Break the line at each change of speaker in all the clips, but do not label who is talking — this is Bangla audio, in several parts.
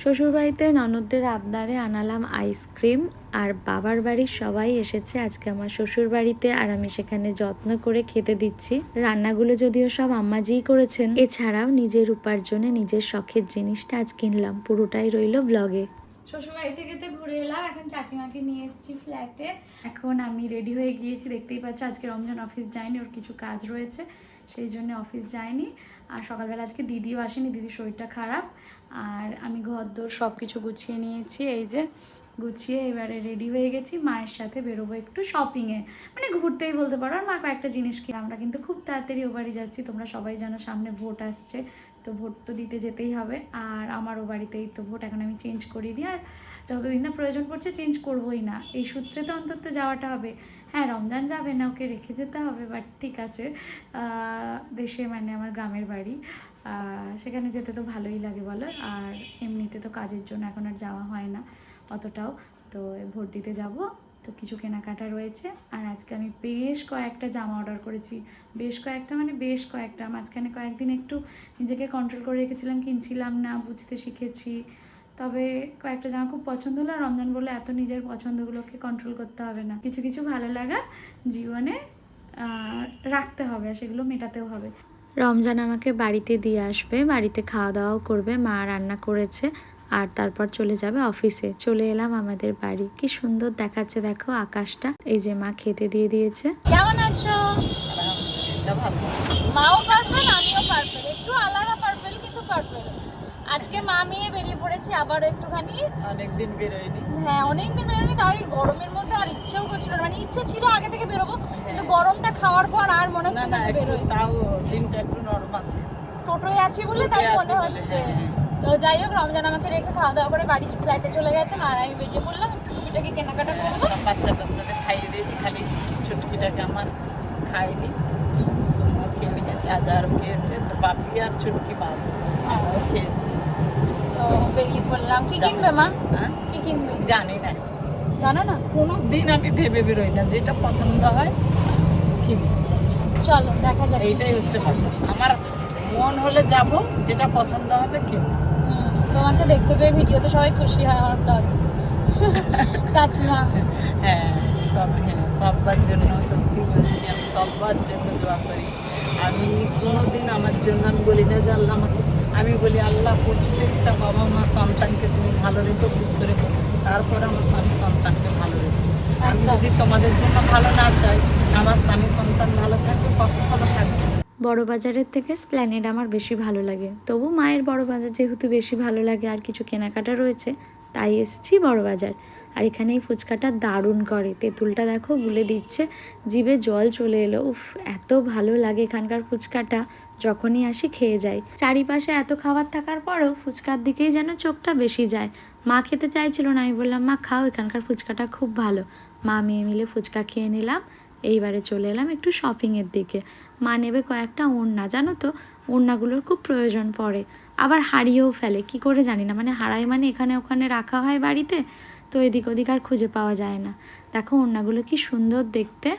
শ্বশুরবাড়িতে ননদদের আবদারে আনালাম আইসক্রিম, আর বাবার বাড়ির সবাই এসেছে আজকে আমার শ্বশুর বাড়িতে, আর আমি সেখানে যত্ন করে খেতে দিচ্ছি। রান্নাগুলো যদিও সব আম্মাজিই করেছেন, এছাড়াও নিজের উপার্জনে নিজের শখের জিনিসটা আজ কিনলাম, পুরোটাই রইল ব্লগে। শ্বশুরবাড়ি থেকে তো ঘুরে এলাম, এখন চাচিমাকে নিয়ে এসেছি ফ্ল্যাটে। এখন আমি রেডি হয়ে গিয়েছি, দেখতেই পাচ্ছ আজকে রমজান অফিস যায়নি, ওর কিছু কাজ রয়েছে সেই জন্য অফিস যায়নি। আর সকালবেলা আজকে দিদিও আসেনি, দিদির শরীরটা খারাপ। আর আমি ঘরদোর সব কিছু গুছিয়ে নিয়েছি, এই যে গুছিয়ে এবারে রেডি হয়ে গেছি। মায়ের সাথে বেরোবো একটু শপিংয়ে, মানে ঘুরতেই বলতে পারো। আর মা কয়েকটা জিনিস কিনে, আমরা কিন্তু খুব তাড়াতাড়ি ও বাড়ি যাচ্ছি। তোমরা সবাই জানো সামনে ভোট আসছে, তো ভোট তো দিতে যেতেই হবে। আর আমারও বাড়িতেই তো ভোট, এখন আমি চেঞ্জ করিনি, আর যতদিন না প্রয়োজন পড়ছে চেঞ্জ করবোই না। এই সূত্রে তো অন্তত যাওয়াটা হবে। হ্যাঁ, রমজান যাবে না, ওকে রেখে যেতে হবে, বাট ঠিক আছে। দেশে মানে আমার গ্রামের বাড়ি, সেখানে যেতে তো ভালোই লাগে বলো। আর এমনিতে তো কাজের জন্য এখন আর যাওয়া হয় না অতটাও, তো ভোট দিতে যাব। তো কিছু কেনাকাটা রয়েছে। আর আজকে আমি বেশ কয়েকটা জামা অর্ডার করেছি, বেশ কয়েকটা। মাঝখানে কয়েকদিন একটু নিজেকে কন্ট্রোল করে রেখেছিলাম, কিনছিলাম না, বুঝতে শিখেছি। তবে কয়েকটা জামা খুব পছন্দ হলো। রমজান বলে এত নিজের পছন্দগুলোকে কন্ট্রোল করতে হবে না, কিছু কিছু ভালো লাগা জীবনে রাখতে হবে, আর সেগুলো মেটাতেও হবে। রমজান আমাকে বাড়িতে দিয়ে আসবে, বাড়িতে খাওয়া দাওয়াও করবে, মা রান্না করেছে, আর তারপর চলে যাবে অফিসে। চলে এলাম আমাদের বাড়ি, কি সুন্দর দেখাচ্ছে দেখো আকাশটা। এই যে মা খেতে দিয়ে দিয়েছে। কেমন আছো? মাও পারফেল, আমিও পারফেল, একটু আলাদা পারফেল কিন্তু পারফেল। আজকে মা মেয়ে বেরিয়ে পড়েছি আবার একটুখানি,
অনেকদিন বেরোয়নি।
হ্যাঁ অনেকদিন বেরোনি, তাও এই গরমের মধ্যে আর ইচ্ছেও করছিল না। মানে ইচ্ছে ছিল আগে থেকে বেরোবো, কিন্তু গরমটা খাওয়ার পর আর মনে হচ্ছে না যে বেরোই।
তাও দিনটা একটু নরমাল আছে,
টোটোয় আছি বলে তাই মনে হচ্ছে। তো যাই হোক, রমজান আমাকে রেখে খাওয়া দাওয়া করে বাড়ি ফ্লাইটে চলে গেছেন, আর আমি বেরিয়ে পড়লাম একটু টুকিটাকি কেনাকাটা করবো।
বাচ্চা টাচ্চাদের খাইয়ে দিয়েছি, খালি ছুটকিটাকে আমার খাইনি, সুমো খেয়ে নিয়েছে, আজারও খেয়েছে, তো বাপি আর ছুটকি বাবু খেয়েছি।
তো বেরিয়ে পড়লাম। কি কিনবে মা?
হ্যাঁ,
কি কিনবে
জানি না,
জানো না?
কোনো দিন আমি ভেবে বেরোই না, যেটা পছন্দ হয় কিনি।
চলো দেখা যাক।
এইটাই হচ্ছে কথা, আমার মন হলে যাব, যেটা পছন্দ হবে কিনবো।
তোমাকে দেখতে পেয়ে ভিডিওতে সবাই খুশি হয় আমার ব্লগে। চাচিমা
হ্যাঁ সববার জন্য, সত্যি বলছি আমি সববার জন্য দোয়া করি। আমি কোনোদিন আমার জন্য আমি বলি না যে আল্লাহ আমাকে, আমি বলি আল্লাহ প্রত্যেকটা বাবা মা সন্তানকে তুমি ভালো রেখো, সুস্থ রেখো, তারপরে আমার স্বামী সন্তানকে ভালো রেখো। আমি যদি তোমাদের জন্য ভালো না চাই, আমার স্বামী সন্তান ভালো থাকবে, কখনো থাকবে। বড় বাজারের থেকে স্প্ল্যানেড আমার বেশি ভালো লাগে, তবু মায়ের বড় বাজার যেহেতু বেশি ভালো লাগে, আর কিছু কেনাকাটা রয়েছে তাই এসেছি বড় বাজার। আর এখানে এই ফুচকাটা দারুণ করে, তেঁতুলটা দেখো গুলে দিচ্ছে, জিভে জল চলে এলো। উফ, এত ভালো লাগে এখানকার ফুচকাটা, যখনই আসি খেয়ে যাই। চারিপাশে এত খাবার থাকার পরেও ফুচকার দিকেই যেন চোখটা বেশি যায়। মা খেতে চাইছিল না, আমি বললাম মা খাও, এখানকার ফুচকাটা খুব ভালো। মা মেয়ে মিলে ফুচকা খেয়ে নিলাম। এইবারে চলে এলাম একটু শপিংয়ের দিকে। মা নেবে কয়েকটা ওড়না, জানো তো ওড়নাগুলোর খুব প্রয়োজন পড়ে, আবার হারিয়েও ফেলে, কি করে জানি না, মানে হারায় মানে এখানে ওখানে রাখা হয় বাড়িতে, তো এদিক ওদিক আর খুঁজে পাওয়া যায় না। দেখো ওড়নাগুলো কি সুন্দর দেখতে,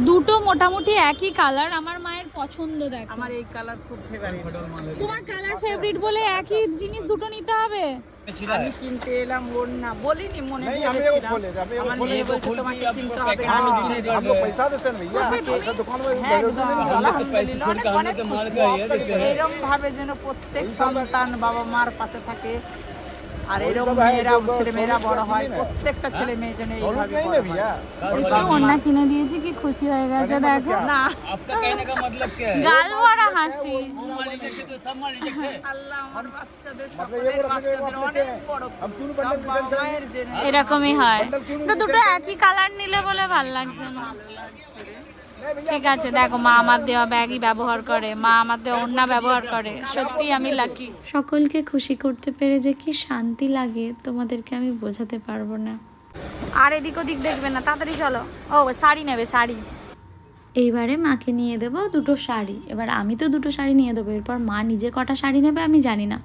দুটো মোটামুটি একই কালার, আমার মায়ের পছন্দ। দেখো আমার এই কালার খুব ফেভারিট।
তোমার কালার ফেভারিট বলে একই জিনিস দুটো নিতে হবে।
আমি কিনতে এলাম ওর না বলিনি, মনে ভেবেছিলাম আমার মেয়ে বলছে তোমাকে কিনতে হবে, আমি কিনে দেব।
आपको पैसा देते हैं भैया, ऐसा दुकान में
এরকম ভাবে যেন প্রত্যেক সন্তান বাবা মার পাশে থাকে, আর এরকম মেয়েরা ছেলে মেয়েরা বড় হয়, প্রত্যেকটা ছেলে মেয়ে যেন এইভাবে বড় হয়।
ওড়না কিনে দিয়েছি, কি খুশি হয়ে গেছে দেখো।
না,
आपका कहने का मतलब क्या है?
গাল ভরা হাসি।
वो मान लीजिए तो सब मान लीजिए
আল্লাহ আমার বাচ্চাদের সকলের বাচ্চাদের অনেক বড় সব বাবা মায়ের জন্য
এরকমই হয়, তো দুটো একই কালার নিলে বলে ভালো লাগছে না। ঠিক আছে, দেখো মা আমার দেওয়া ব্যাগই ব্যবহার করে, মা আমার দেওয়া ওড়না ব্যবহার করে, সত্যি আমি লাকি। সকলকে খুশি করতে পেরে যে কি শান্তি লাগে তোমাদেরকে আমি বোঝাতে পারবো না। আর এদিক ওদিক দেখবে না, তাড়াতাড়ি চলো। ও শাড়ি নেবে, শাড়ি। এইবারে মাকে নিয়ে দেবো দুটো শাড়ি। এবার আমি তো দুটো শাড়ি নিয়ে দেবো, এরপর মা নিজে কটা শাড়ি নেবে আমি জানি না।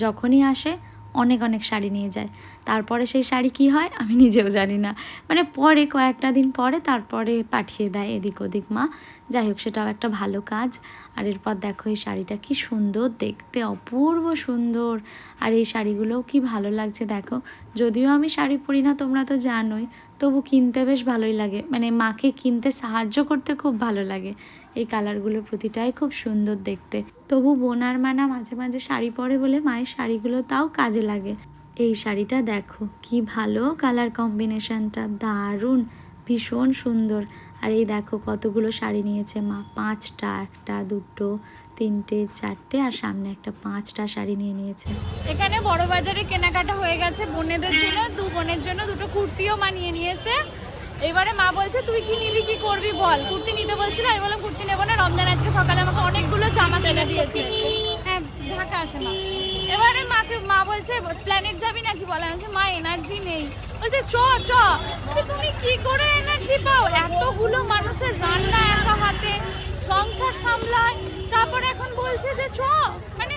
যখনই আসে অনেক অনেক শাড়ি নিয়ে যায়, তারপরে সেই শাড়ি কি হয় আমি নিজেও জানি না, মানে পরে কয়েকটা দিন পরে তারপরে পাঠিয়ে দেয় এদিক ওদিক মা, যাই হোক, সেটাও একটা ভালো কাজ। আর এরপর দেখো এই শাড়িটা কি সুন্দর দেখতে, অপূর্ব সুন্দর। আর এই শাড়িগুলোও কি ভালো লাগছে দেখো। যদিও আমি শাড়ি পরি না, তোমরা তো জানোই, তবু কিনতে বেশ ভালোই লাগে, মানে মাকে কিনতে সাহায্য করতে খুব ভালো লাগে। এই কালারগুলো প্রতিটাই খুব সুন্দর দেখতে। তবু বোনার মানা মাঝে মাঝে শাড়ি পরে বলে মায়ের শাড়িগুলো তাও কাজে লাগে। এই শাড়িটা দেখো কি ভালো কালার কম্বিনেশনটা, দারুণ, ভীষণ সুন্দর। আর এই দেখো কতগুলো শাড়ি নিয়েছে মা, 5টা, 1টা 2টো 3টে 4টে, আর সামনে একটা 5টা শাড়ি নিয়ে নিয়েছে।
এখানে বড় বাজারে কেনাকাটা হয়ে গেছে বোনেদের জন্য, 2 বোনের জন্য 2টো কুর্তিও মা নিয়ে নিয়েছে। এবারে মা বলছে তুই কি নিবি, কি করবি বল। কুর্তি নিতে বলছিল, আমি বললাম কুর্তি নেবো না, রমজান আজকে সকালে আমাকে অনেকগুলো জামা কিনে দিয়েছে। হ্যাঁ ঢাকা আছে মা। এবারে মা বলছে স্প্ল্যানেড যাবি নাকি, বলা আছে মা এনার্জি নেই। বলছে চ চ। তুমি কি করে এনার্জি পাও, এতগুলো মানুষের রান্না একা হাতে, সংসার সামলায়, তারপর এখন বলছে যে চ। মানে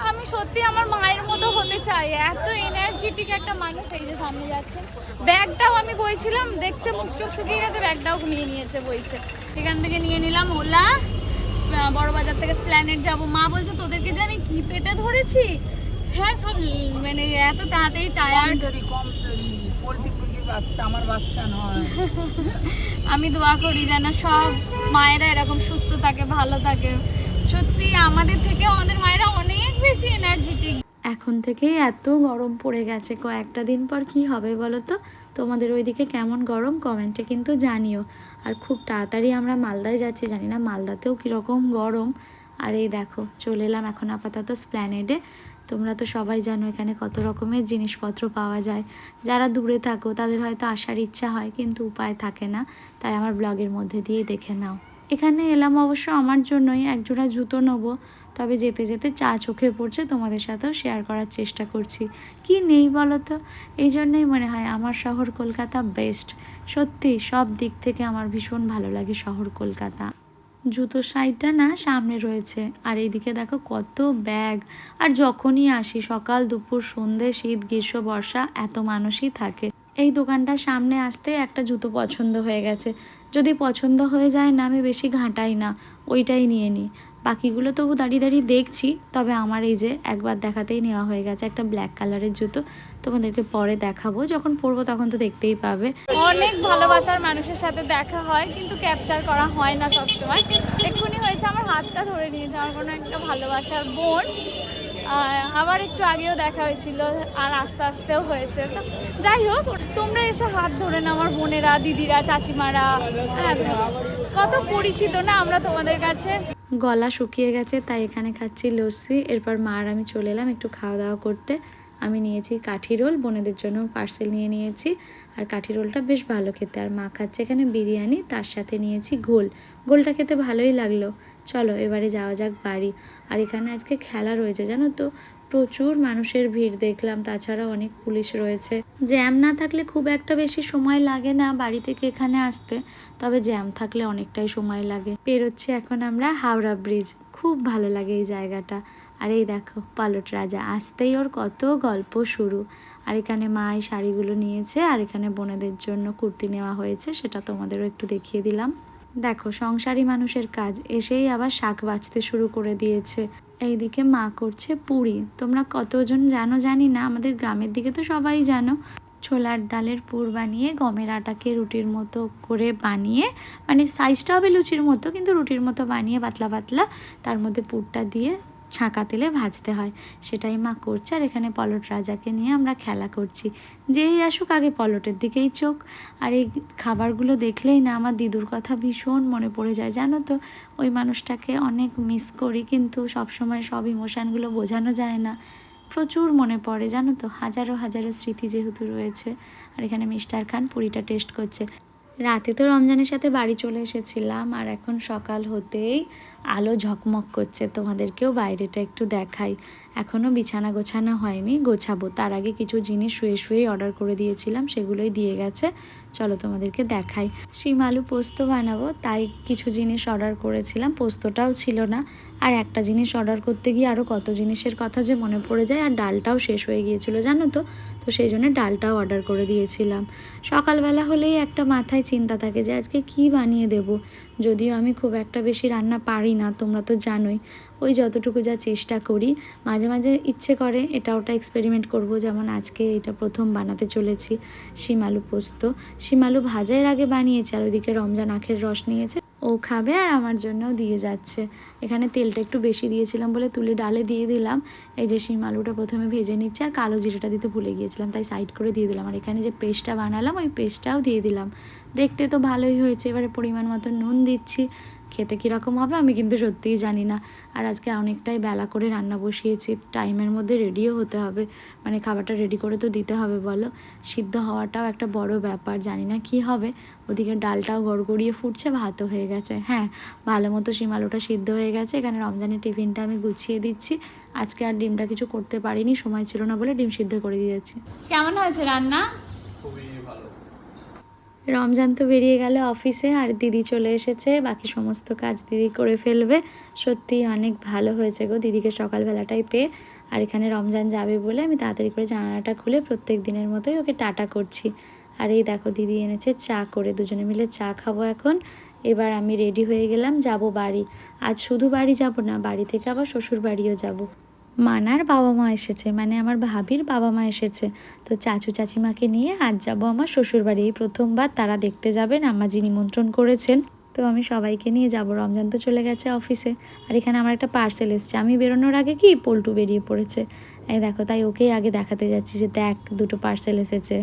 আমি সত্যি আমার মায়ের মতো হতে চাই, এত এনার্জেটিক একটা মানুষ। এই যে সামনে যাচ্ছে, ব্যাগটাও আমি বইছিলাম, দেখছে মুখ চোখ শুকিয়ে গেছে, ব্যাগটাও নিয়ে নিয়েছে, বইছে। এখান থেকে নিয়ে নিলাম ওলা, বড় বাজার থেকে স্প্ল্যানেড যাব। মা বলছে তোদেরকে যে আমি কি পেটে ধরেছি, হ্যাঁ সব মানে এত তাড়াতাড়ি টায়ার্ড।
কমজোরি পোল্ট্রি মুরগির বাচ্চা, আমার বাচ্চা নয়।
আমি দোয়া করি যেন সব মায়েরা এরকম সুস্থ থাকে, ভালো থাকে। সত্যি আমাদের থেকে আমাদের মায়েরা অনেক বেশি এনার্জেটিক।
এখন থেকেই এত গরম পড়ে গেছে, কয়েকটা দিন পর কি হবে বলো তো। তোমাদের ওইদিকে কেমন গরম কমেন্টে কিন্তু জানিও। আর খুব তাড়াতাড়ি আমরা মালদায় যাচ্ছি, জানি না মালদাতেও কীরকম গরম। আর এই দেখো চলে এলাম এখন আপাতত স্প্ল্যানেডে। তোমরা তো সবাই জানো এখানে কত রকমের জিনিসপত্র পাওয়া যায়। যারা দূরে থাকো তাদের হয়তো আসার ইচ্ছা হয়, কিন্তু উপায় থাকে না, তাই আমার ব্লগের মধ্যে দিয়ে দেখে নাও। এখানে এলাম অবশ্য আমার জন্যই, একজোড়া জুতো নেবো, তবে যেতে যেতে চা চোখে পড়ছে, তোমাদের সাথেও শেয়ার করার চেষ্টা করছি। কি নেই বলো তো, এই জন্যই মনে হয় আমার শহর কলকাতা বেস্ট। সত্যি সব দিক থেকে আমার ভীষণ ভালো লাগে শহর কলকাতা। জুতোর সাইডটা না সামনে রয়েছে, আর এইদিকে দেখো কত ব্যাগ। আর যখনই আসি সকাল দুপুর সন্ধে শীত গ্রীষ্ম বর্ষা এত মানুষই থাকে। এই দোকানটার সামনে আসতে একটা জুতো পছন্দ হয়ে গেছে। যদি পছন্দ হয়ে যায় না, আমি বেশি ঘাঁটাই না, ওইটাই নিয়ে নিই। বাকিগুলো তবু দাঁড়িয়ে দাঁড়িয়ে দেখছি, তবে আমার এই যে একবার দেখাতেই নেওয়া হয়ে গেছে একটা ব্ল্যাক কালারের জুতো। তোমাদেরকে পরে দেখাবো, যখন পরবো তখন তো দেখতেই পাবে।
অনেক ভালোবাসার মানুষের সাথে দেখা হয়, কিন্তু ক্যাপচার করা হয় না সবসময়। এক্ষুনি হয়েছে আমার হাতটা ধরে নিয়েছে আমার কোনো একটা ভালোবাসার বোন, আবার একটু আগেও দেখা হয়েছিল, আর আস্তে আস্তেও হয়েছে। তো যাই হোক, তোমরা এসে হাত ধরে না আমার বোনেরা, দিদিরা, চাচিমারা, হ্যাঁ কত পরিচিত না আমরা তোমাদের কাছে।
গলা শুকিয়ে গেছে, তাই এখানে খাচ্ছি লস্যি। এরপর মা আর আমি চলে এলাম একটু খাওয়া দাওয়া করতে। আমি নিয়েছি কাঠি রোল, বোনেদের জন্য পার্সেল নিয়ে নিয়েছি। আর কাঠি রোলটা বেশ ভালো খেতে। আর মা খাচ্ছে এখানে বিরিয়ানি, তার সাথে নিয়েছি ঘোল। ঘোলটা খেতে ভালোই লাগলো। চলো এবারে যাওয়া যাক বাড়ি। আর এখানে আজকে খেলা রয়েছে জানো তো, প্রচুর মানুষের ভিড় দেখলাম, তাছাড়া অনেক পুলিশ রয়েছে। জ্যাম না থাকলে খুব একটা বেশি সময় লাগে না বাড়ি থেকে এখানে আসতে, তবে জ্যাম থাকলে অনেকটাই সময় লাগে। পেরোচ্ছি এখন আমরা হাওড়া ব্রিজ, খুব ভালো লাগে এই জায়গাটা। আর এই দেখো পালট রাজা আসতেই ওর কত গল্প শুরু। আর এখানে মা এই শাড়িগুলো নিয়েছে, আর এখানে বোনেদের জন্য কুর্তি নেওয়া হয়েছে, সেটা তোমাদেরও একটু দেখিয়ে দিলাম। দেখো সংসারী মানুষের কাজ, এসেই আবার শাক বাছতে শুরু করে দিয়েছে। এইদিকে মা করছে পুরি। তোমরা কতজন জানো জানি না, আমাদের গ্রামের দিকে তো সবাই জানো। ছোলার ডালের পুর বানিয়ে গমের আটাকে রুটির মতো করে বানিয়ে, মানে সাইজটা হবে লুচির মতো কিন্তু রুটির মতো বানিয়ে পাতলা পাতলা, তার মধ্যে পুরটা দিয়ে ছাঁকা তেলে ভাজতে হয়, সেটাই মা করছে। আর এখানে পলট রাজাকে নিয়ে আমরা খেলা করছি, যেই আসুক আগে পলটের দিকেই চোখ। আর এই খাবারগুলো দেখলেই না আমার দিদুর কথা ভীষণ মনে পড়ে যায় জানো তো। ওই মানুষটাকে অনেক মিস করি, কিন্তু সবসময় সব ইমোশানগুলো বোঝানো যায় না। প্রচুর মনে পড়ে জানো তো, হাজারো হাজারো স্মৃতি যেহেতু রয়েছে। আর এখানে মিস্টার খান পুরিটা টেস্ট করছে। রাতে তো রমজানের সাথে বাড়ি চলে এসেছিলাম, আর এখন সকাল হতেই আলো ঝকমক করছে। তোমাদেরকেও বাইরেটা একটু দেখাই। এখনও বিছানা গোছানো হয়নি, গোছাবো। তার আগে কিছু জিনিস শুয়েই অর্ডার করে দিয়েছিলাম, সেগুলোই দিয়ে গেছে। চলো তোমাদেরকে দেখাই। শিম আলু পোস্ত বানাবো, তাই কিছু জিনিস অর্ডার করেছিলাম, পোস্তটাও ছিল না। আর একটা জিনিস অর্ডার করতে গিয়ে আরও কত জিনিসের কথা যে মনে পড়ে যায়, আর ডালটাও শেষ হয়ে গিয়েছিল জানো তো। তো সেই জন্য ডালটাও অর্ডার করে দিয়েছিলাম। সকালবেলা হলেই একটা মাথায় চিন্তা থাকে যে আজকে কি বানিয়ে দেব। যদিও আমি খুব একটা বেশি রান্না পারি না, তোমরা তো জানোই। ওই যতটুকু যা চেষ্টা করি, মাঝে মাঝে ইচ্ছে করে এটা ওটা এক্সপেরিমেন্ট করব। যেমন আজকে এটা প্রথম বানাতে চলেছি, শিম আলু পোস্ত। শিম আলু ভাজার আগে বানিয়েছি, আর ওইদিকে রমজান আখের রস নিয়েছে, ও খাবে আর আমার জন্যও দিয়ে যাচ্ছে। এখানে তেলটা একটু বেশি দিয়েছিলাম বলে তুলে ডালে দিয়ে দিলাম। এই যে শিম আলুটা প্রথমে ভেজে নিচ্ছে, আর কালো জিরেটা দিতে ভুলে গিয়েছিলাম, তাই সাইড করে দিয়ে দিলাম। আর এখানে যে পেস্টটা বানালাম, ওই পেস্টটাও দিয়ে দিলাম। দেখতে তো ভালোই হয়েছে। এবারে পরিমাণ মতো নুন দিচ্ছি। খেতে কীরকম হবে আমি কিন্তু সত্যিই জানি না। আর আজকে অনেকটাই বেলা করে রান্না বসিয়েছি, টাইমের মধ্যে রেডিও হতে হবে, মানে খাবারটা রেডি করে তো দিতে হবে বলো। সিদ্ধ হওয়াটাও একটা বড় ব্যাপার, জানি না কি হবে। ওদিকে ডালটাও গড়গড়িয়ে ফুটছে, ভাতও হয়ে গেছে। হ্যাঁ, ভালো মতো শিম আলুটা সিদ্ধ হয়ে গেছে। এখানে রমজানের টিফিনটা আমি গুছিয়ে দিচ্ছি। আজকে আর ডিমটা কিছু করতে পারিনি, সময় ছিল না বলে ডিম সিদ্ধ করে দিয়েছি।
কেমন হয়েছে রান্না?
রমজান তো বেরিয়ে গেল অফিসে, আর দিদি চলে এসেছে, বাকি সমস্ত কাজ দিদি করে ফেলবে। সত্যিই অনেক ভালো হয়েছে গো দিদিকে সকালবেলাটাই পেয়ে। আর এখানে রমজান যাবে বলে আমি তাড়াতাড়ি করে জানালাটা খুলে প্রত্যেক দিনের মতোই ওকে টাটা করছি। আর এই দেখো দিদি এনেছে চা করে, দুজনে মিলে চা খাবো এখন। এবার আমি রেডি হয়ে গেলাম, যাব বাড়ি। আজ শুধু বাড়ি যাব না, বাড়ি থেকে আবার শ্বশুর বাড়িও যাব। মানার বাবা মা এসেছে, মানে আমার ভাবির বাবা মা এসেছে। তো চাচু চাচিমাকে নিয়ে আজ যাবো আমার শ্বশুর বাড়ি। এই প্রথমবার তারা দেখতে যাবেন, আম্মাজি নিমন্ত্রণ করেছেন। তো আমি সবাইকে নিয়ে যাব। রমজান তো চলে গেছে অফিসে, আর এখানে আমার একটা পার্সেল এসছে। আমি বেরোনোর আগে কি পল্টু বেরিয়ে পড়েছে, এই দেখো। তাই ওকেই আগে দেখাতে যাচ্ছি যে দেখ দুটো পার্সেল এসেছে।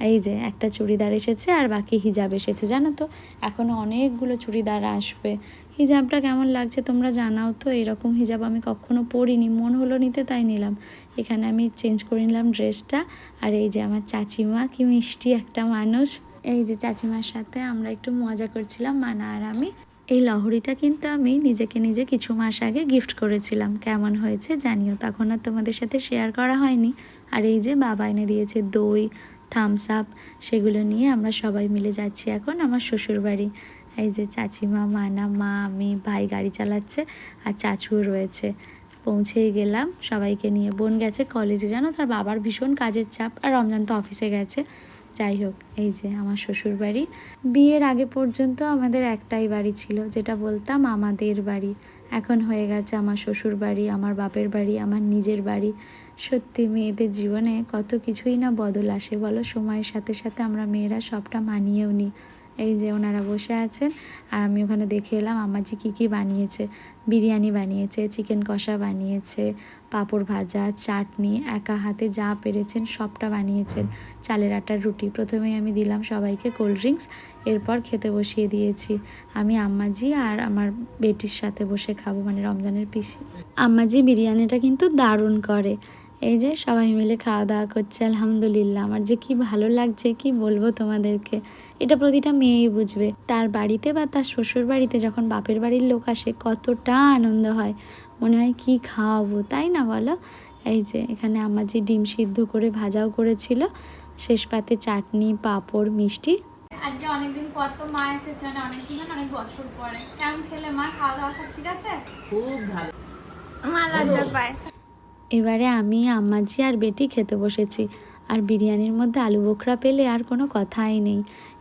এই যে একটা চুড়িদার এসেছে, আর বাকি হিজাব এসেছে। জানো তো এখনও অনেকগুলো চুড়িদার আসবে। হিজাবটা কেমন লাগছে তোমরা জানাও তো। এরকম হিজাব আমি কখনো পরিনি, মন হলো নিতে তাই নিলাম। এখানে আমি চেঞ্জ করে নিলাম ড্রেসটা। আর এই যে আমার চাচিমা, কি মিষ্টি একটা মানুষ। এই যে চাচিমার সাথে আমরা একটু মজা করছিলাম, মানা আর আমি। এই লহরিটা কিন্তু আমি নিজেকে নিজে কিছু মাস আগে গিফট করেছিলাম। কেমন হয়েছে জানিও, তখন আর তোমাদের সাথে শেয়ার করা হয়নি। আর এই যে বাবা এনে দিয়েছে দই, থামস আপ, সেগুলো নিয়ে আমরা সবাই মিলে যাচ্ছি এখন আমার শ্বশুর বাড়ি। এই যে চাচিমা, মানা, মা, আমি, ভাই গাড়ি চালাচ্ছে, আর চাচুও রয়েছে। পৌঁছেই গেলাম সবাইকে নিয়ে। বোন গেছে কলেজে, জানো, তার বাবার ভীষণ কাজের চাপ, আর রমজান তো অফিসে গেছে। যাই হোক, এই যে আমার শ্বশুর বাড়ি। বিয়ের আগে পর্যন্ত আমাদের একটাই বাড়ি ছিল, যেটা বলতাম আমাদের বাড়ি। এখন হয়ে গেছে আমার শ্বশুর বাড়ি, আমার বাপের বাড়ি, আমার নিজের বাড়ি। সত্যি মেয়েদের জীবনে কত কিছুই না বদল আসে বলো। সময়ের সাথে সাথে আমরা মেয়েরা সবটা মানিয়েও নিই। এই যে ওনারা বসে আছেন, আর আমি ওখানে দেখে এলাম আম্মাজি কী কী বানিয়েছে। বিরিয়ানি বানিয়েছে, চিকেন কষা বানিয়েছে, পাঁপড় ভাজা, চাটনি, একা হাতে যা পেরেছেন সবটা বানিয়েছেন। চালের আটার রুটি। প্রথমেই আমি দিলাম সবাইকে কোল্ড ড্রিঙ্কস, এরপর খেতে বসিয়ে দিয়েছি। আমি আম্মাজি আর আমার বেটির সাথে বসে খাবো, মানে রমজানের পিসি। আম্মাজি বিরিয়ানিটা কিন্তু দারুণ করে। এই যে সবাই মিলে খাওয়া দাওয়া করছে, আলহামদুলিল্লাহ। আমার যে কি ভালো লাগছে কি বলবো তোমাদেরকে। এটা প্রতিটা মেয়েই বুঝবে। তার বাড়িতে বা তার শ্বশুর বাড়িতে যখন বাপের বাড়ির লোক আসে কতটা আনন্দ হয়, মনে হয় কি খাওয়াবো, তাই না বলো। এই যে এখানে আমার যে ডিম সিদ্ধ করে ভাজাও করেছিল, শেষ পাতে চাটনি, পাঁপড়, মিষ্টি।
আজকে অনেকদিন পর তো মা এসেছে, মানে অনেকদিন না, অনেক বছর পরে। কেমন খেলে মা? খাওয়া দাওয়া সব ঠিক আছে?
খুব ভালো।
মা লজ্জা পায়।
এবারে আমি, আম্মাজি আর বেটি খেতে বসেছি। আর বিরিয়ানির মধ্যে আলু বোখরা পেলে আর কোনো কথাই নেই।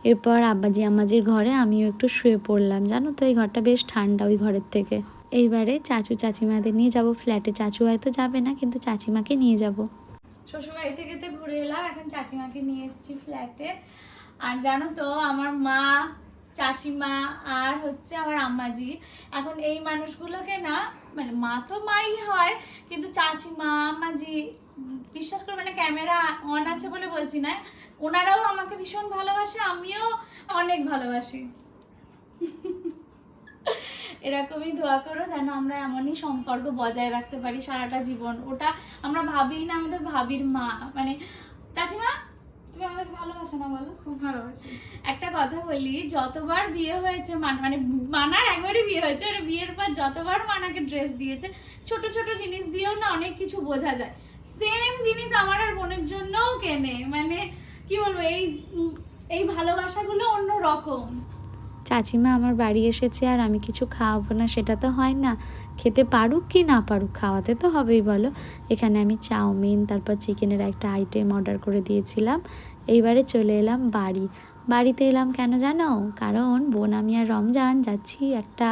এরপর আব্বাজি আম্মাজির ঘরে আমিও একটু শুয়ে পড়লাম। জানো তো এই ঘরটা বেশ ঠান্ডা ওই ঘরের থেকে। এইবারে চাচু চাচিমাদের নিয়ে যাব ফ্ল্যাটে। চাচু হয়তো যাবে না, কিন্তু চাচিমাকে নিয়ে যাব।
শ্বশুরবাড়ি থেকে তো ঘুরে এলাম, এখন চাচিমাকে নিয়ে এসেছি ফ্ল্যাটে। আর জানো তো আমার মা, চাচিমা আর হচ্ছে আমার আম্মাজি, এখন এই মানুষগুলোকে না, মানে মা তো মাই হয়, কিন্তু চাচিমা, আম্মাজি, বিশ্বাস করবে না, ক্যামেরা অন আছে বলে বলছি না, ওনারাও আমাকে ভীষণ ভালোবাসে, আমিও অনেক ভালোবাসি। এরকমই দোয়া করো যেন আমরা এমনই সম্পর্ক বজায় রাখতে পারি সারাটা জীবন। ওটা আমরা ভাবি না, আমাদের ভাবির মা, মানে চাচিমা তুমি আমাদেরকে ভালোবাসো না বলো?
খুব ভালোবাসি।
একটা কথা বলি, যতবার বিয়ে হয়েছে মানে মানার একবারই বিয়ে হয়েছে, আর বিয়ের পর যতবার মানাকে ড্রেস দিয়েছে, ছোট ছোট জিনিস দিয়েও না অনেক কিছু বোঝা যায়। সেম জিনিস আমার আর বোনের জন্যও কেনে, মানে কি বলবো, এই ভালোবাসাগুলো অন্য রকম।
চাচিমা আমার বাড়ি এসেছে আর আমি কিছু খাওয়াবো না সেটা তো হয় না, খেতে পারুক কি না পারুক খাওয়াতে তো হবেই বলো। এখানে আমি চাউমিন তারপর চিকেনের একটা আইটেম অর্ডার করে দিয়েছিলাম। এইবারে চলে এলাম বাড়িতে এলাম কেন জানো? কারণ বোন আমি আর রমজান যাচ্ছি একটা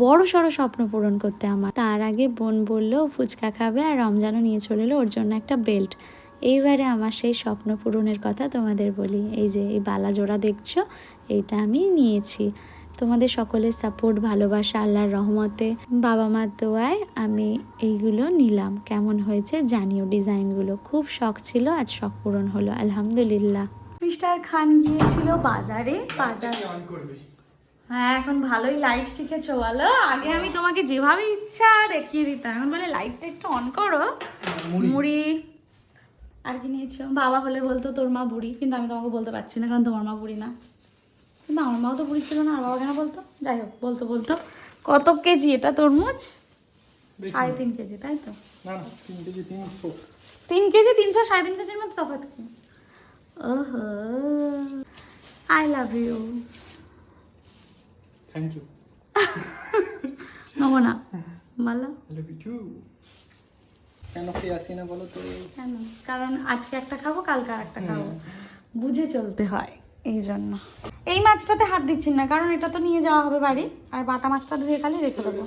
বড় সড়ো স্বপ্ন পূরণ করতে আমার। তার আগে বোন বললো ফুচকা খাবে আর রমজানও নিয়ে চলে এলো ওর জন্য একটা বেল্ট। এইবারে আমার সেই স্বপ্ন পূরণের কথা তোমাদের বলি। এই যে এই বালা জোড়া দেখছো, এইটা আমি নিয়েছি। তোমাদের সকলের সাপোর্ট ভালোবাসা আল্লাহর রহমতে বাবা মার দোয়ায় আমি এইগুলো নিলাম। কেমন হয়েছে জানিও, ডিজাইনগুলো খুব শখ ছিল, আজ শখ পূরণ হলো আলহামদুলিল্লাহ।
মিস্টার খান গিয়েছিল বাজারে, হ্যাঁ এখন ভালোই লাইট শিখেছো বলো। আগে আমি তোমাকে যেভাবে ইচ্ছা দেখিয়ে দিতাম, এখন বলে লাইটটা একটু অন করো। মুড়ি আর কি নিয়েছো? বাবা হলে বলতো তোর মা বুড়ি, কিন্তু আমি তোমাকে বলতে পারছি না কারণ তোমার মা বুড়ি না, কিন্তু আমার মাও তো বুড়ি ছিল না, আর বাবা কেন বলতো? যাই হোক, বলতো কত কেজি এটা তরমুজ? 3.5 কেজি, তাই তো?
না 3 কেজি 300।
3 কেজি 300, 3.5 কেজির মধ্যে তফাৎ কি? ওহো, I love you.
Thank you.
নেবো না বলো
লাভ ইউ টু। কেন খেয়ে আসি না বলো তো?
কেন? কারণ আজকে একটা খাবো, কালকে আর একটা খাবো, বুঝে চলতে হয় এই জন্য। এই মাছটাতে হাত দিচ্ছি না কারণ এটা তো নিয়ে যাওয়া হবে বাড়ি, আর বাটা মাছটা ধুয়ে খালি রেখে দেবো।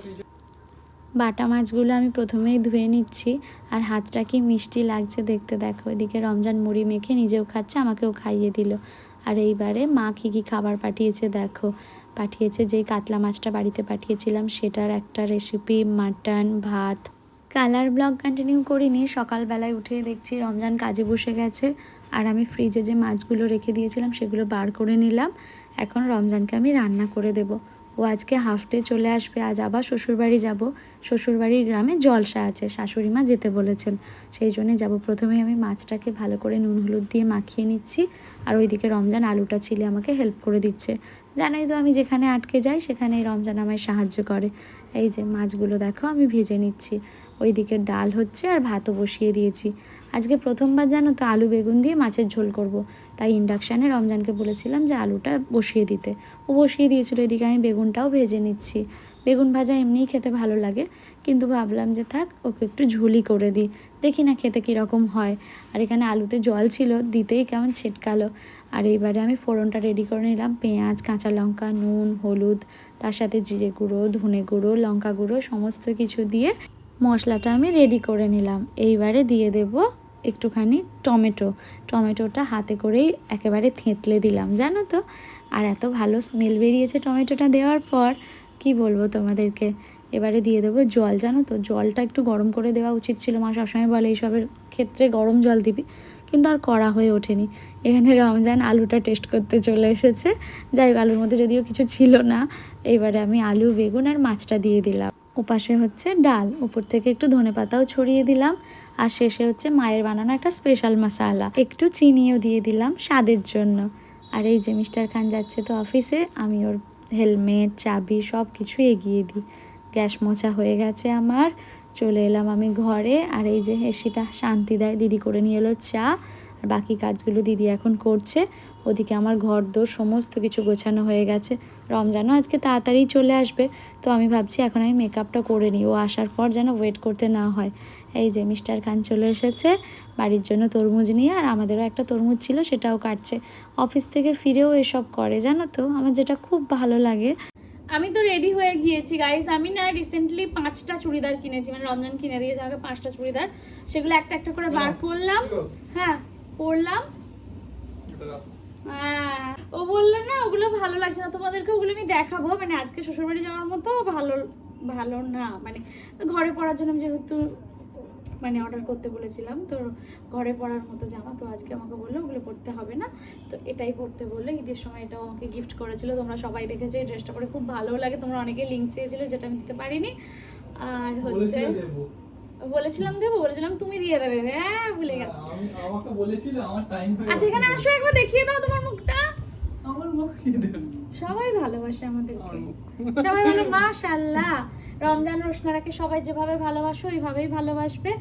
বাটা মাছগুলো আমি প্রথমেই ধুয়ে নিচ্ছি, আর হাতটা কি মিষ্টি লাগছে দেখতে দেখো। এদিকে রমজান মুড়ি মেখে নিজেও খাচ্ছে, আমাকেও খাইয়ে দিল। আর এইবারে মা কী কী খাবার পাঠিয়েছে দেখো। পাঠিয়েছে যেই কাতলা মাছটা বাড়িতে পাঠিয়েছিলাম সেটার একটা রেসিপি, মাটন, ভাত। কালার ব্লগ কন্টিনিউ করিনি, সকালবেলায় উঠে দেখছি রমজান কাজে বসে গেছে, আর আমি ফ্রিজে যে মাছগুলো রেখে দিয়েছিলাম সেগুলো বার করে নিলাম। এখন রমজানকে আমি রান্না করে দেব। ও আজকে হাফ ডে চলে আসবে, আজ আবার শ্বশুরবাড়ি যাব। শ্বশুরবাড়ির গ্রামে জলসা আছে, শাশুড়ি মা যেতে বলেছেন, সেই জন্যে যাব। প্রথমে আমি মাছটাকে ভালো করে নুন হলুদ দিয়ে মাখিয়ে নিচ্ছি, আর ওইদিকে রমজান আলুটা ছিলে আমাকে হেল্প করে দিচ্ছে। জানোই তো আমি যেখানে আটকে যাই সেখানেই রমজান আমায় সাহায্য করে। এই যে মাছগুলো দেখো আমি ভেজে নিচ্ছি, ওইদিকে ডাল হচ্ছে আর ভাতও বসিয়ে দিয়েছি। আজকে প্রথমবার জানো তো আলু বেগুন দিয়ে মাছের ঝোল করব, তাই ইন্ডাকশানে রমজানকে বলেছিলাম যে আলুটা বসিয়ে দিতে, ও বসিয়ে দিয়েছিল। এদিকে আমি বেগুনটাও ভেজে নিচ্ছি। বেগুন ভাজা এমনিই খেতে ভালো লাগে, কিন্তু ভাবলাম যে থাক ওকে একটু ঝুলি করে দিই, দেখি না খেতে কীরকম হয়। আর এখানে আলুতে জল ছিল, দিতেই কেমন ছিটকালো। আর এইবারে আমি ফোড়নটা রেডি করে নিলাম, পেঁয়াজ, কাঁচা লঙ্কা, নুন, হলুদ, তার সাথে জিরে গুঁড়ো, ধনে গুঁড়ো, লঙ্কা গুঁড়ো সমস্ত কিছু দিয়ে মশলাটা আমি রেডি করে নিলাম। এইবারে দিয়ে দেব একটুখানি টমেটোটা হাতে করেই একেবারে থেঁতলে দিলাম জানো তো। আর এত ভালো স্মেল বেরিয়েছে টমেটোটা দেওয়ার পর, কি বলবো তোমাদেরকে। এবারে দিয়ে দেবো জল, জানো তো জলটা একটু গরম করে দেওয়া উচিত ছিল। মা সবসময় বলে এইসবের ক্ষেত্রে গরম জল দিবি, কিন্তু আর করা হয়ে ওঠেনি। এখানে রমজান আলুটা টেস্ট করতে চলে এসেছে। যাই হোক, আলুর মধ্যে যদিও কিছু ছিল না। এইবারে আমি আলু, বেগুন আর মাছটা দিয়ে দিলাম। ওপাশে হচ্ছে ডাল, উপর থেকে একটু ধনেপাতাও ছড়িয়ে দিলাম। আর শেষে হচ্ছে মায়ের বানানো একটা স্পেশাল মশলা, একটু চিনিও দিয়ে দিলাম স্বাদের জন্য। আর এই যে মিস্টার খান যাচ্ছে তো অফিসে, আমি ওর হেলমেট, চাবি সব কিছু এগিয়ে দিই। গ্যাস মোছা হয়ে গেছে আমার, চলে এলাম আমি ঘরে। আর এই যে এসিটা শান্তি দেয়, দিদি করে নিয়ে এলো চা, আর বাকি কাজগুলো দিদি এখন করছে। ওদিকে আমার ঘর দোর সমস্ত কিছু গোছানো হয়ে গেছে। রমজানও আজকে তাড়াতাড়ি চলে আসবে, তো আমি ভাবছি এখন আমি মেকআপটা করে নিই, ও আসার পর যেন ওয়েট করতে না হয়। এই যে মিস্টার খান চলে এসেছে বাড়ির জন্য তরমুজ নিয়ে, আর আমাদেরও একটা তরমুজ ছিল সেটাও কাটছে। অফিস থেকে ফিরেও এসব করে জানো তো, আমার যেটা খুব ভালো লাগে।
আমি তো রেডি হয়ে গিয়েছি গাইস। আমি না রিসেন্টলি 5টা চুড়িদার কিনেছি, মানে রমজান কিনে দিয়েছে আমাকে 5টা চুড়িদার। সেগুলো একটা একটা করে বার করলাম, হ্যাঁ পরলাম। হ্যাঁ, ও বললো না ওগুলো ভালো লাগছে না তোমাদেরকে, ওগুলো আমি দেখাবো। মানে আজকে শ্বশুরবাড়ি যাওয়ার মতো ভালো না, মানে ঘরে পরার জন্য আমি যেহেতু মানে অর্ডার করতে বলেছিলাম, তো ঘরে পরার মতো জামা, তো আজকে আমাকে বললো ওগুলো পরতে হবে না, তো এটাই পরতে বললো। ঈদের সময় এটাও আমাকে গিফট করেছিল, তোমরা সবাই দেখেছো। এই ড্রেসটা পরে খুব ভালো লাগে, তোমরা অনেকে লিঙ্ক চেয়েছিলো যেটা আমি দিতে পারিনি। আর হচ্ছে বলেছিলাম দেবো, বলেছিলাম তুমি দিয়ে দেবে, হ্যাঁ ভুলে গেছো।
আমাকে বলেছিল আমার টাইম
আচ্ছা এখানে আসো, একবার দেখিয়ে দাও তোমার মুখটা।
আমার মুখ কি দেন
সবাই ভালোবাসে আমাদেরকে, সবাই বলে মাশাআল্লাহ। রমজান রোশনারাকে সবাই যেভাবে ভালোবাসো ওইভাবেই ভালোবাসবে,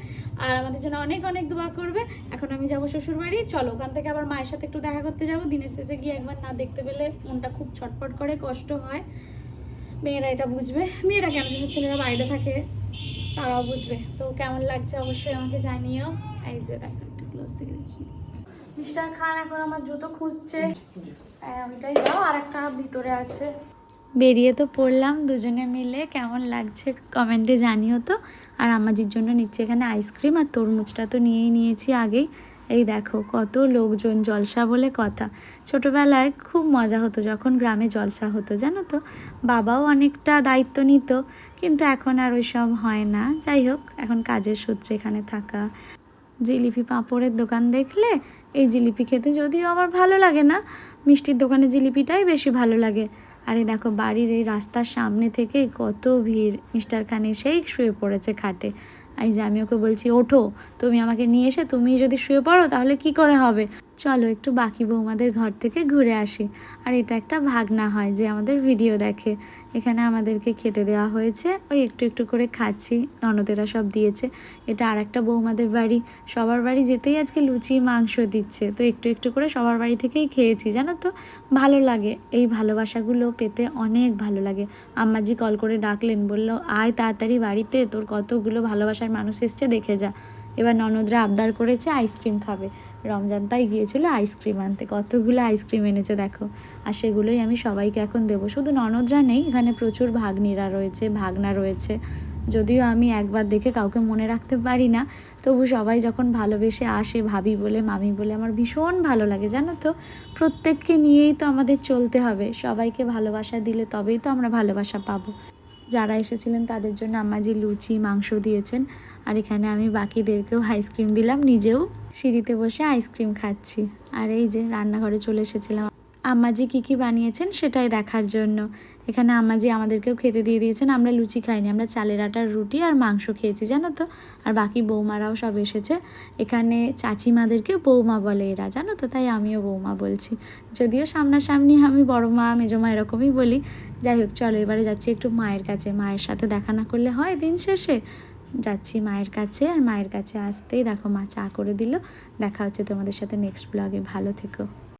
আর আমাদের জন্য অনেক অনেক দোয়া করবে। এখন আমি যাবো শ্বশুর বাড়ি, চলো ওখান থেকে আবার মায়ের সাথে একটু দেখা করতে যাবো। দিনের শেষে গিয়ে একবার না দেখতে পেলে মনটা খুব ছটফট করে, কষ্ট হয়। মেয়েরা এটা বুঝবে, মেয়েরা কেন, যেসব ছেলেরা বাইরে থাকে তারাও বুঝবে। তো কেমন লাগছে অবশ্যই আমাকে জানিও। এই যে দেখো একটু ক্লোজ থেকে দেখি, মিস্টার খান এখন আমার জুতো খুঁজছে, ওইটাই দাও, আর একটা ভিতরে আছে।
বেরিয়ে তো পড়লাম দুজনে মিলে, কেমন লাগছে কমেন্টে জানিও তো। আর আমাজির জন্য নিচ্ছে এখানে আইসক্রিম, আর তরমুজটা তো নিয়েই নিয়েছি আগেই। এই দেখো কত লোকজন, জলসা বলে কথা। ছোটোবেলায় খুব মজা হতো যখন গ্রামে জলসা হতো, জানো তো। বাবাও অনেকটা দায়িত্ব নিত, কিন্তু এখন আর ওইসব হয় না। যাই হোক, এখন কাজের সূত্রে এখানে থাকা। জিলিপি পাঁপড়ের দোকান দেখলে এই জিলিপি খেতে যদিও আমার ভালো লাগে না, মিষ্টির দোকানের জিলিপিটাই বেশি ভালো লাগে। আরে দেখো বাড়ির এই রাস্তার সামনে থেকেই কত ভিড়। মিস্টার খান এসেই শুয়ে পড়েছে খাটে। এই যে আমি ওকে বলছি ওঠো, তুমি আমাকে নিয়ে এসে তুমি যদি শুয়ে পড়ো তাহলে কি করে হবে। চলো একটু বাকি বৌমাদের ঘর থেকে ঘুরে আসি। আর এটা একটা ভাগনা হয় যে আমাদের ভিডিও দেখে। এখানে আমাদেরকে খেতে দেওয়া হয়েছে, ওই একটু একটু করে খাচ্ছি, ননদেরা সব দিয়েছে। এটা আর একটা বৌমাদের বাড়ি, সবার বাড়ি যেতেই আজকে লুচি মাংস দিচ্ছে, তো একটু একটু করে সবার বাড়ি থেকেই খেয়েছি, জানো তো। ভালো লাগে, এই ভালোবাসাগুলো পেতে অনেক ভালো লাগে। আম্মাজি কল করে ডাকলেন, বললো আয় তাড়াতাড়ি বাড়িতে, তোর কতগুলো ভালোবাসার মানুষ এসছে দেখে যা। এবার ননদরা আবদার করেছে আইসক্রিম খাবে, রমজান তাই গিয়েছিল আইসক্রিম আনতে, কতগুলো আইসক্রিম এনেছে দেখো। আর সেগুলোই আমি সবাইকে এখন দেবো। শুধু ননদরা নেই, এখানে প্রচুর ভাগ্নিরা রয়েছে, ভাগনা রয়েছে। যদিও আমি একবার দেখে কাউকে মনে রাখতে পারি না, তবু সবাই যখন ভালোবেসে আসে, ভাবি বলে মামি বলে, আমার ভীষণ ভালো লাগে, জানো তো। প্রত্যেককে নিয়েই তো আমাদের চলতে হবে, সবাইকে ভালোবাসা দিলে তবেই তো আমরা ভালোবাসা পাবো। যারা এসেছিলেন তাদের জন্য আম্মাজি লুচি মাংস দিয়েছেন, আর এখানে আমি বাকিদেরকেও আইসক্রিম দিলাম, নিজেও সিঁড়িতে বসে আইসক্রিম খাচ্ছি। আর এই যে রান্নাঘরে চলে এসেছিলাম আম্মাজি কী কী বানিয়েছেন সেটাই দেখার জন্য। এখানে আম্মাজি আমাদেরকেও খেতে দিয়ে দিয়েছেন। আমরা লুচি খাইনি, আমরা চালের আটার রুটি আর মাংস খেয়েছি, জানো তো। আর বাকি বৌমারাও সব এসেছে। এখানে চাচিমাদেরকে বৌমা বলে এরা, জানো তো, তাই আমিও বৌমা বলছি। যদিও সামনাসামনি আমি বড় মা মেজো মা এরকমই বলি। যাই হোক, চলো এবারে যাচ্ছি একটু মায়ের কাছে। মায়ের সাথে দেখা না করলে হয় দিন শেষে। যাচ্ছি মায়ের কাছে, আর মায়ের কাছে আসতেই দেখো মা চা করে দিল। দেখা হচ্ছে তোমাদের সাথে নেক্সট ব্লগে, ভালো থেকো।